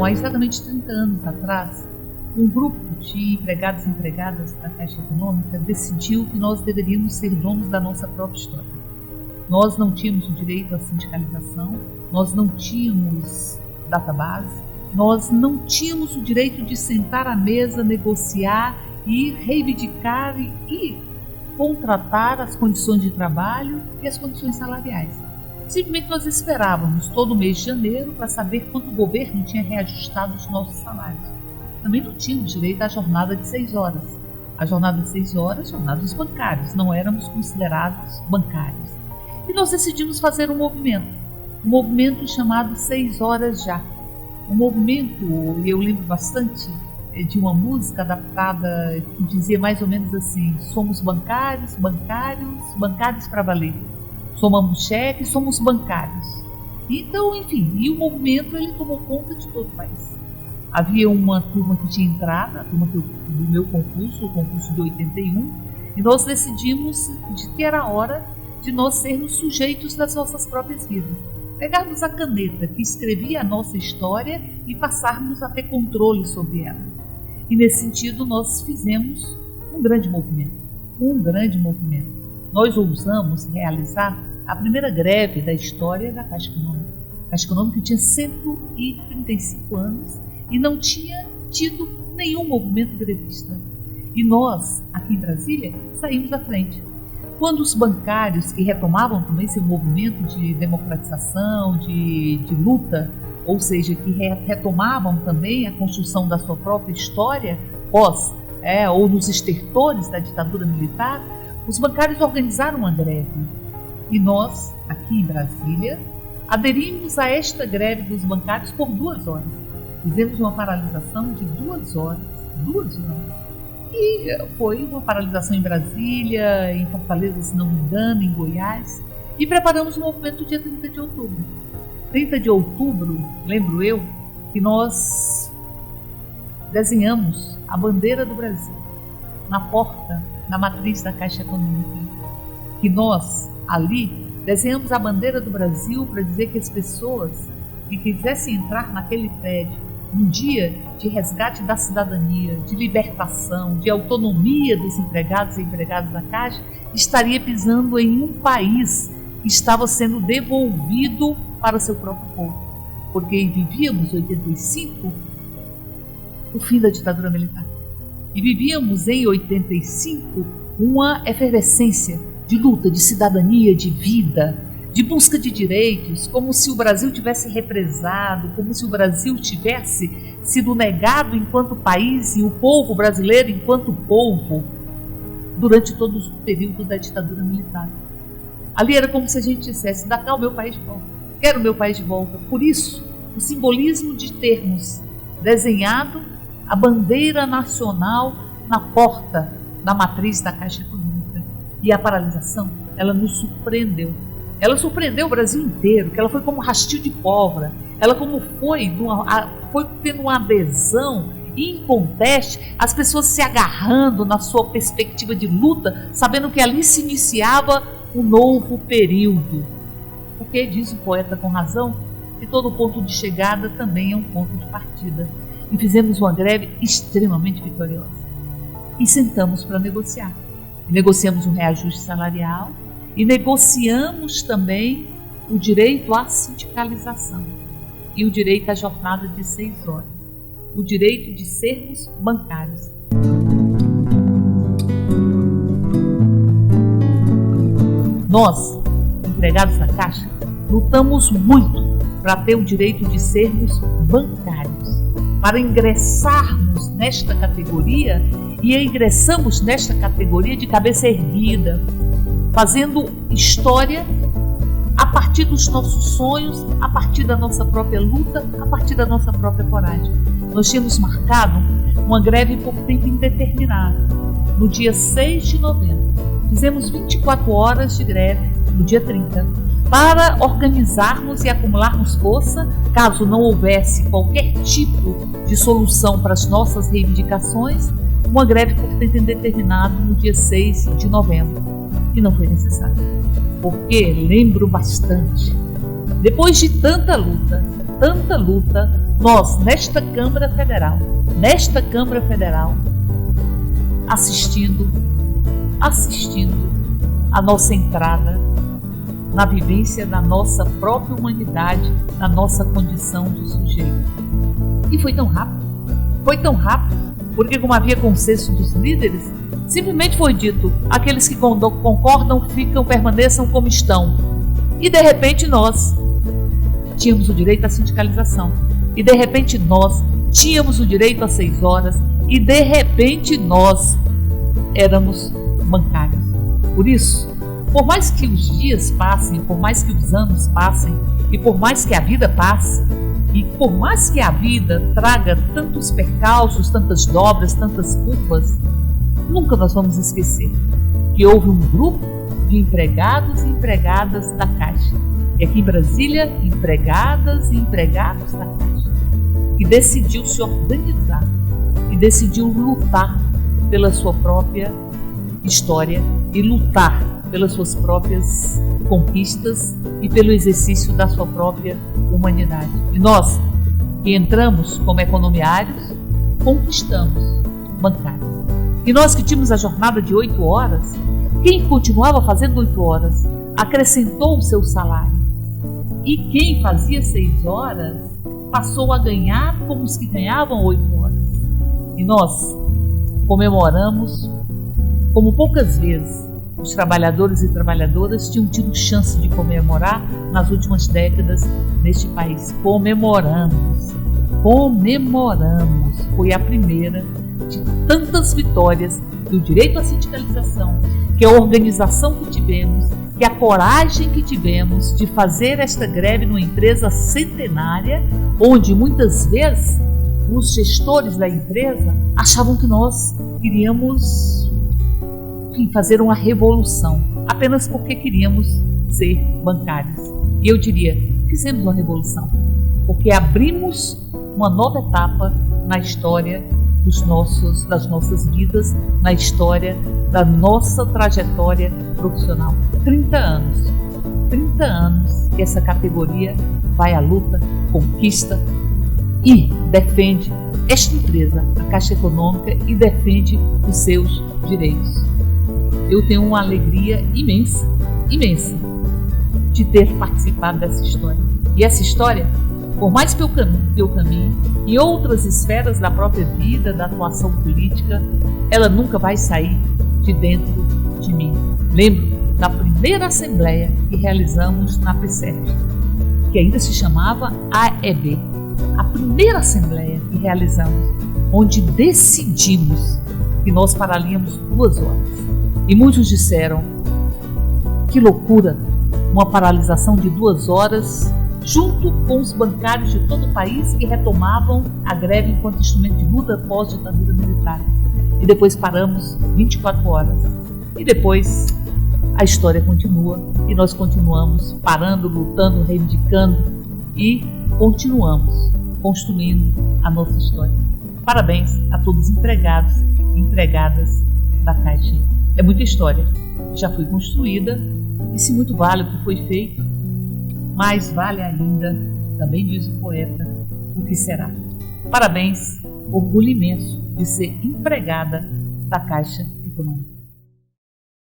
há exatamente 30 anos atrás, um grupo de empregados e empregadas da Caixa Econômica decidiu que nós deveríamos ser donos da nossa própria história. Nós não tínhamos o direito à sindicalização, nós não tínhamos database, nós não tínhamos o direito de sentar à mesa, negociar e reivindicar e contratar as condições de trabalho e as condições salariais. Simplesmente nós esperávamos todo mês de janeiro para saber quanto o governo tinha reajustado os nossos salários. Também não tínhamos direito à jornada de 6 horas. A jornada de 6 horas, jornada dos bancários, não éramos considerados bancários. E nós decidimos fazer um movimento chamado 6 Horas Já. Um movimento, eu lembro bastante de uma música adaptada que dizia mais ou menos assim: somos bancários, bancários, bancários para valer. Somamos cheques, somos bancários. Então, enfim, e o movimento ele tomou conta de todo o país. Havia uma turma que tinha entrado, a turma do meu concurso, o concurso de 81, e nós decidimos que era a hora de nós sermos sujeitos das nossas próprias vidas. Pegarmos a caneta que escrevia a nossa história e passarmos a ter controle sobre ela. E nesse sentido nós fizemos um grande movimento. Nós ousamos realizar a primeira greve da história da Caixa Econômica. A Caixa Econômica tinha 135 anos e não tinha tido nenhum movimento grevista. E nós, aqui em Brasília, saímos à frente. Quando os bancários, que retomavam também seu movimento de democratização, de luta, ou seja, que retomavam também a construção da sua própria história, ou nos estertores da ditadura militar, os bancários organizaram uma greve. E nós, aqui em Brasília, aderimos a esta greve dos bancários por 2 horas. Fizemos uma paralisação de 2 horas. E foi uma paralisação em Brasília, em Fortaleza, se não me engano, em Goiás. E preparamos o movimento dia 30 de outubro. 30 de outubro, lembro eu, que nós desenhamos a bandeira do Brasil na porta, na matriz da Caixa Econômica. Que nós, ali, desenhamos a bandeira do Brasil para dizer que as pessoas que quisessem entrar naquele prédio um dia de resgate da cidadania, de libertação, de autonomia dos empregados e empregadas da Caixa, estaria pisando em um país que estava sendo devolvido para o seu próprio povo. Porque vivíamos em 85 o fim da ditadura militar. E vivíamos em 85 uma efervescência de luta, de cidadania, de vida, de busca de direitos, como se o Brasil tivesse represado, como se o Brasil tivesse sido negado enquanto país e o povo brasileiro enquanto povo durante todo o período da ditadura militar. Ali era como se a gente dissesse: dá cá o meu país de volta, quero o meu país de volta. Por isso, o simbolismo de termos desenhado a bandeira nacional na porta da matriz da Caixa Econômica. E a paralisação, ela nos surpreendeu. Ela surpreendeu o Brasil inteiro, que ela foi como um rastilho de pólvora. Ela foi tendo uma adesão inconteste, as pessoas se agarrando na sua perspectiva de luta, sabendo que ali se iniciava um novo período. Porque, diz o poeta com razão, que todo ponto de chegada também é um ponto de partida. E fizemos uma greve extremamente vitoriosa. E sentamos para negociar. E negociamos um reajuste salarial, e negociamos também o direito à sindicalização e o direito à jornada de 6 horas, o direito de sermos bancários. Nós, empregados da Caixa, lutamos muito para ter o direito de sermos bancários, para ingressarmos nesta categoria, e ingressamos nesta categoria de cabeça erguida, fazendo história a partir dos nossos sonhos, a partir da nossa própria luta, a partir da nossa própria coragem. Nós tínhamos marcado uma greve por tempo indeterminado, no dia 6 de novembro. Fizemos 24 horas de greve no dia 30, para organizarmos e acumularmos força, caso não houvesse qualquer tipo de solução para as nossas reivindicações, uma greve por tempo indeterminado no dia 6 de novembro. E não foi necessário, porque lembro bastante, depois de tanta luta, tanta luta, nós, nesta Câmara Federal, assistindo a nossa entrada na vivência da nossa própria humanidade, na nossa condição de sujeito. E foi tão rápido, porque como havia consenso dos líderes, simplesmente foi dito, aqueles que concordam permaneçam como estão. E de repente nós tínhamos o direito à sindicalização. E de repente nós tínhamos o direito a 6 horas. E de repente nós éramos bancários. Por isso, por mais que os dias passem, por mais que os anos passem, e por mais que a vida passe, e por mais que a vida traga tantos percalços, tantas dobras, tantas curvas, nunca nós vamos esquecer que houve um grupo de empregados e empregadas da Caixa, e aqui em Brasília, empregadas e empregados da Caixa, que decidiu se organizar e decidiu lutar pela sua própria história e lutar pelas suas próprias conquistas e pelo exercício da sua própria humanidade. E nós, que entramos como economiários, conquistamos bancários. E nós que tínhamos a jornada de 8 horas, quem continuava fazendo 8 horas acrescentou o seu salário. E quem fazia 6 horas passou a ganhar como os que ganhavam 8 horas. E nós comemoramos como poucas vezes os trabalhadores e trabalhadoras tinham tido chance de comemorar nas últimas décadas neste país. Comemoramos. Foi a primeira de tantas vitórias que o direito à sindicalização, que a organização que tivemos, que a coragem que tivemos de fazer esta greve numa empresa centenária, onde muitas vezes os gestores da empresa achavam que nós queríamos fazer uma revolução, apenas porque queríamos ser bancários. E eu diria, fizemos uma revolução, porque abrimos uma nova etapa na história das nossas vidas, na história da nossa trajetória profissional. 30 anos que essa categoria vai à luta, conquista e defende esta empresa, a Caixa Econômica, e defende os seus direitos. Eu tenho uma alegria imensa de ter participado dessa história. E essa história, por mais que eu caminhe em outras esferas da própria vida, da atuação política, ela nunca vai sair de dentro de mim. Lembro da primeira assembleia que realizamos na PCEF, que ainda se chamava AEB. A primeira assembleia que realizamos, onde decidimos que nós pararíamos 2 horas. E muitos disseram, que loucura, uma paralisação de 2 horas, junto com os bancários de todo o país que retomavam a greve enquanto instrumento de luta após a ditadura militar. E depois paramos 24 horas. E depois a história continua e nós continuamos parando, lutando, reivindicando e continuamos construindo a nossa história. Parabéns a todos os empregados e empregadas da Caixa. É muita história, já foi construída, e se muito vale o que foi feito, mais vale ainda, também diz o poeta, o que será. Parabéns, orgulho imenso de ser empregada da Caixa Econômica.